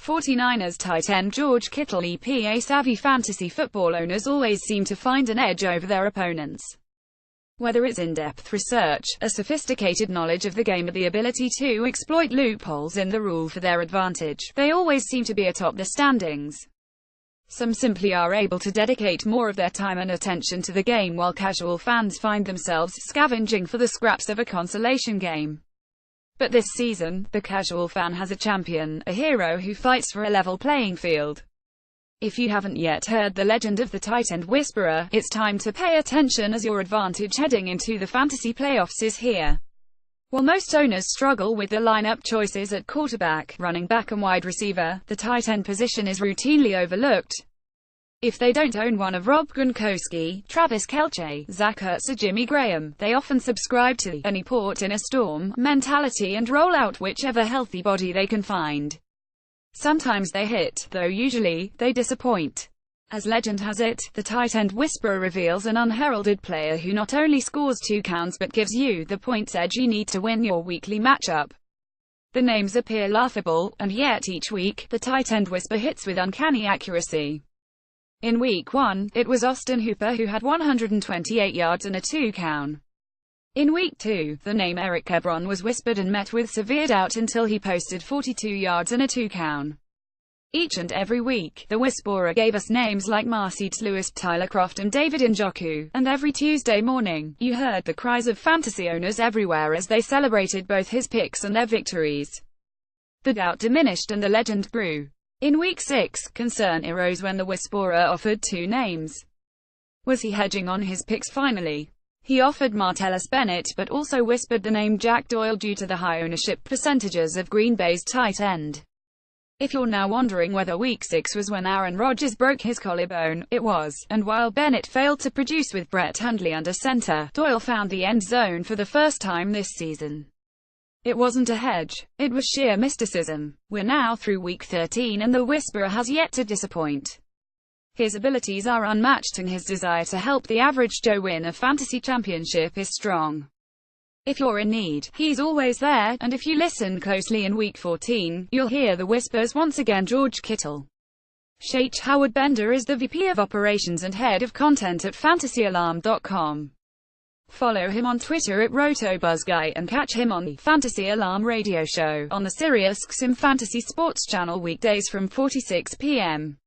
49ers tight end George Kittle. EPA-savvy fantasy football owners always seem to find an edge over their opponents. Whether it's in-depth research, a sophisticated knowledge of the game, or the ability to exploit loopholes in the rule for their advantage, they always seem to be atop the standings. Some simply are able to dedicate more of their time and attention to the game, while casual fans find themselves scavenging for the scraps of a consolation game. But this season, the casual fan has a champion, a hero who fights for a level playing field. If you haven't yet heard the legend of the tight end whisperer, it's time to pay attention, as your advantage heading into the fantasy playoffs is here. While most owners struggle with the lineup choices at quarterback, running back and wide receiver, the tight end position is routinely overlooked. If they don't own one of Rob Gronkowski, Travis Kelce, Zach Ertz or Jimmy Graham, they often subscribe to any port in a storm mentality and roll out whichever healthy body they can find. Sometimes they hit, though usually, they disappoint. As legend has it, the tight end whisperer reveals an unheralded player who not only scores touchdowns but gives you the points edge you need to win your weekly matchup. The names appear laughable, and yet each week, the tight end whisper hits with uncanny accuracy. In Week 1, it was Austin Hooper who had 128 yards and a touchdown. In Week 2, the name Eric Ebron was whispered and met with severe doubt until he posted 42 yards and a touchdown. Each and every week, the whisperer gave us names like Marcedes Lewis, Tyler Croft and David Njoku, and every Tuesday morning, you heard the cries of fantasy owners everywhere as they celebrated both his picks and their victories. The doubt diminished and the legend grew. In Week 6, concern arose when the whisperer offered two names. Was he hedging on his picks finally? He offered Martellus Bennett, but also whispered the name Jack Doyle due to the high ownership percentages of Green Bay's tight end. If you're now wondering whether Week 6 was when Aaron Rodgers broke his collarbone, it was, and while Bennett failed to produce with Brett Hundley under center, Doyle found the end zone for the first time this season. It wasn't a hedge, it was sheer mysticism. We're now through Week 13 and the whisperer has yet to disappoint. His abilities are unmatched and his desire to help the average Joe win a fantasy championship is strong. If you're in need, he's always there, and if you listen closely in Week 14, you'll hear the whispers once again. George Kittle. Sheikh Howard Bender is the VP of Operations and Head of Content at FantasyAlarm.com. Follow him on Twitter at RotoBuzzGuy and catch him on the Fantasy Alarm radio show on the SiriusXM Fantasy Sports channel weekdays from 4 to 6 p.m.